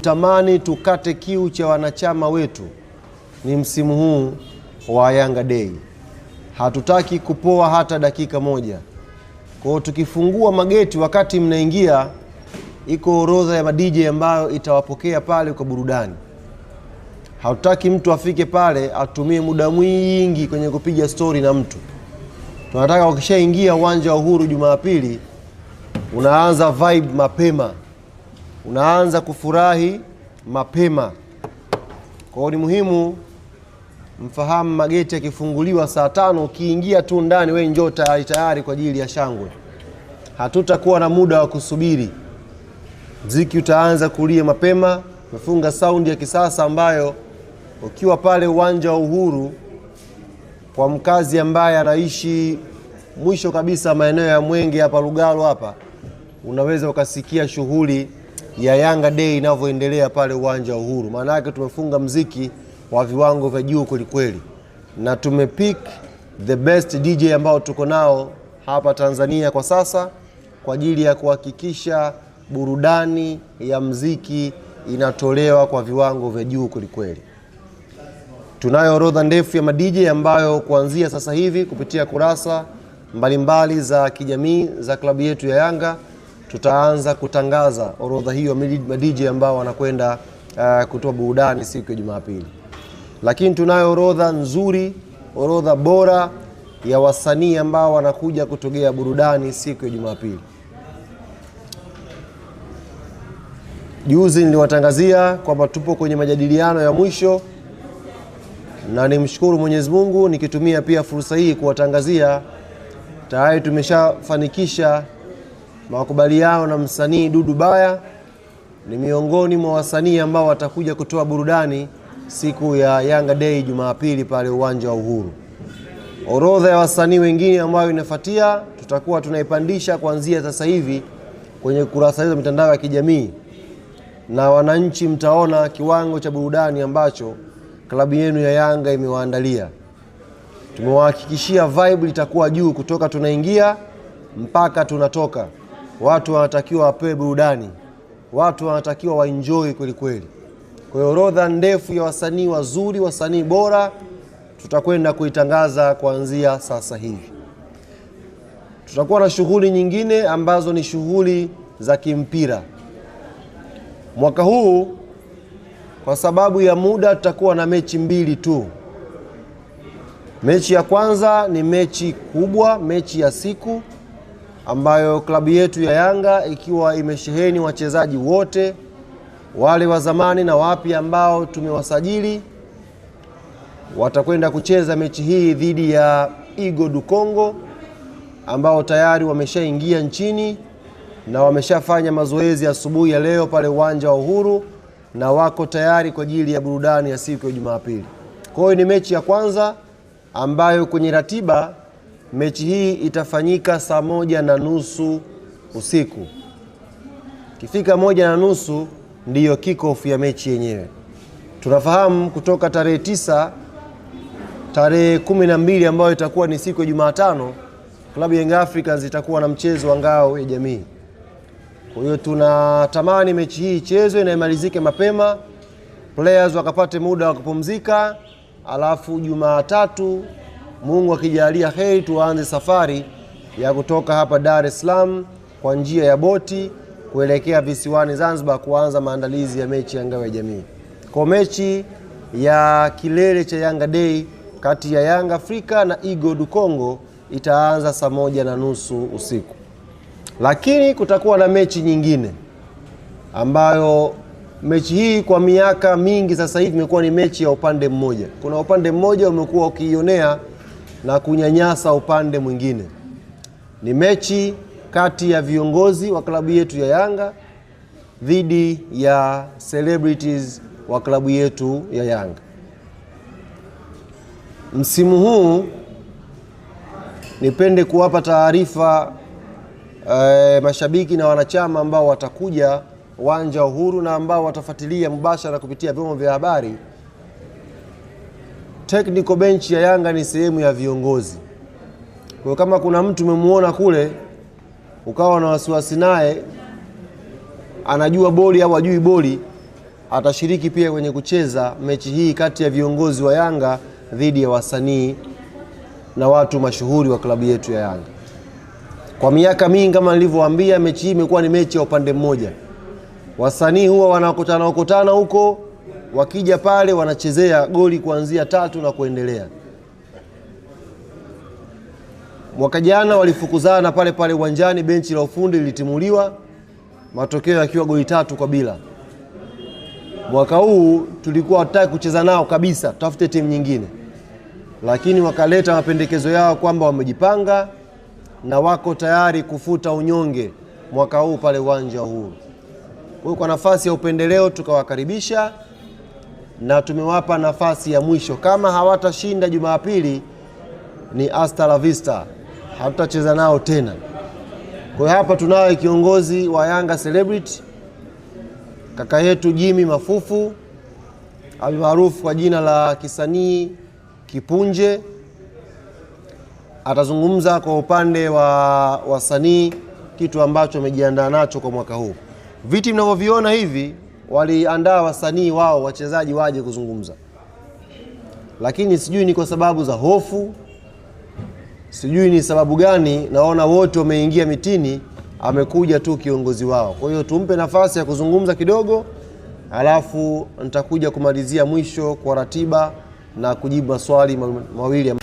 Tamani tukate kiu cha wanachama wetu ni msimu huu wa Yanga Day. Hatutaki kupoa hata dakika moja. Kwa hiyo tukifungua mageti wakati mnaingia, iko orodha ya DJ ambayo itawapokea pale kwa burudani. Hatutaki mtu afike pale atumie muda mwingi kwenye kupiga story na mtu. Tunataka ukishaingia uwanja wa Uhuru Jumapili, unaanza vibe mapema. Unaanza kufurahi mapema. Kwa hiyo ni muhimu mfahamu mageti yakifunguliwa saa 5, ukiingia tu ndani wewe njoo tayari kwa ajili ya shangwe. Hatutakuwa na muda wa kusubiri. Muziki utaanza kulia mapema. Tumefunga sound ya kisasa ambayo ukiwa pale uwanja wa Uhuru, kwa mkazi ambaye anaishi mwisho kabisa maeneo ya Mwenge hapa Lugalo hapa, unaweza ukasikia shughuli ya Yanga Day inavyoendelea pale uwanja wa Uhuru. Maana yake tumefunga muziki wa viwango vya juu kweli, na tumepick the best DJ ambao tuko nao hapa Tanzania kwa sasa kwa ajili ya kuhakikisha burudani ya muziki inatolewa kwa viwango vya juu kweli. Tunayo orodha ndefu ya DJ ambayo kuanzia sasa hivi kupitia kurasa mbalimbali za kijamii za klabu yetu ya Yanga tutaanza kutangaza orodha hiyo ya DJ ambao wanakwenda kutoa burudani siku ya Jumapili. Lakini tunayo orodha nzuri, orodha bora ya wasanii ambao wanakuja kutogea burudani siku ya Jumapili. Juzi niliwatangazia kwamba tupo kwenye majadiliano ya mwisho, na nimshukuru Mwenyezi Mungu nikitumia pia fursa hii kuwatangazia tayari tumeshafanikisha makubaliano na msanii Dudu Baya. Ni miongoni mwa wasanii ambao watakuja kutoa burudani siku ya Yanga Day Jumapili pale uwanja wa Uhuru. Orodha ya wasanii wengine ambao inafuatia tutakuwa tunaipandisha kuanzia sasa hivi kwenye kurasa hizo mitandao ya kijamii, na wananchi mtaona kiwango cha burudani ambacho klabu yenu ya Yanga imewaandalia. Tumewahakikishia vibe litakuwa juu kutoka tunaingia mpaka tunatoka. Watu wanatakiwa wapewe burudani. Watu wanatakiwa waenjoy kweli. Kwa hiyo orodha ndefu ya wasanii wazuri, wasanii bora tutakwenda kuitangaza kuanzia sasa hivi. Tutakuwa na shughuli nyingine ambazo ni shughuli za kimpira. Mwaka huu kwa sababu ya muda tutakuwa na mechi 2 tu. Mechi ya kwanza ni mechi kubwa, mechi ya siku ambayo klabu yetu ya Yanga ikiwa imesheheni wachezaji wote wale wa zamani na wapya ambao tumewasajili watakwenda kucheza mechi hii dhidi ya Igo du Congo ambao tayari wameshaingia nchini na wameshafanya mazoezi asubuhi ya leo pale uwanja wa Uhuru na wako tayari kwa ajili ya burudani ya siku ya Jumapili. Kwa hiyo ni mechi ya kwanza ambayo kwenye ratiba mechi hii itafanyika saa 1:30 usiku. Kifika 1:30 ndiyo kick-off ya mechi yenyewe. Tunafahamu kutoka tarehe 9, tarehe 12 ambayo itakuwa ni siku ya Jumatano, klabu ya Young Africans itakuwa na mchezo wa ngao ya jamii. Kwa hiyo tunatamani mechi hii ichezwe na imalizike mapema, players wakapate muda wa kupumzika, alafu Jumatatu Mungu akijalia heri tuanze safari ya kutoka hapa Dar es Salaam kwa njia ya boti kuelekea visiwani Zanzibar kuanza maandalizi ya mechi ya ngao ya jamii. Kwa mechi ya kilele cha Yanga Day kati ya Yanga Afrika na Igo du Congo itaanza saa 1:30 usiku. Lakini kutakuwa na mechi nyingine ambayo mechi hii kwa miaka mingi sasa hivi imekuwa ni mechi ya upande mmoja. Kuna upande mmoja umekuwa ukionea na kunyanyasa upande mwingine. Ni mechi kati ya viongozi wa klabu yetu ya Yanga dhidi ya celebrities wa klabu yetu ya Yanga. Msimu huu nipende kuwapa taarifa mashabiki na wanachama ambao watakuja uwanja wa Uhuru na ambao watafuatilia mubashara kupitia vyombo vya habari. Technical bench ya Yanga ni sehemu ya viongozi. Kwa kama kuna mtu umemuona kule ukawa na wasiwasi naye anajua boli au hajui boli, atashiriki pia kwenye kucheza mechi hii kati ya viongozi wa Yanga dhidi ya wasanii na watu mashuhuri wa klabu yetu ya Yanga. Kwa miaka mingi kama nilivyowaambia, mechi hii imekuwa ni mechi ya upande mmoja. Wasanii huwa wanakutana huko, wakija pale wanachezea goli kuanzia 3 na kuendelea. Mwaka jana walifukuzana pale pale uwanjani, benchi la ufundi lilitimuliwa, matokeo yakiwa goli 3-0. Mwaka huu tulikuwa hatutaki kucheza nao kabisa, tutafute timu nyingine. Lakini wakaleta mapendekezo yao kwamba wamejipanga na wako tayari kufuta unyonge mwaka huu pale uwanja huu. Kwa nafasi ya upendeleo tukawakaribisha na tumewapa nafasi ya mwisho. Kama hawatashinda Jumapili ni hasta la vista, hatutacheza nao tena. Kwa hapa tunaye kiongozi wa Yanga Celebrity, kaka yetu Jimmy Mafufu, almaarufu kwa jina la kisanii Kipunje. Atazungumza kwa upande wa wasanii, kitu ambacho amejiandaa nacho kwa mwaka huu. Viti mnavyoviona hivi waliandaa wasanii wao, wachezaji waje kuzungumza, lakini sijui ni kwa sababu za hofu, sijui ni sababu gani, naona wote wameingia mitini, amekuja tu kiongozi wao. Kwa hiyo tumpe nafasi ya kuzungumza kidogo, alafu nitakuja kumalizia mwisho kwa ratiba na kujibu maswali mawili.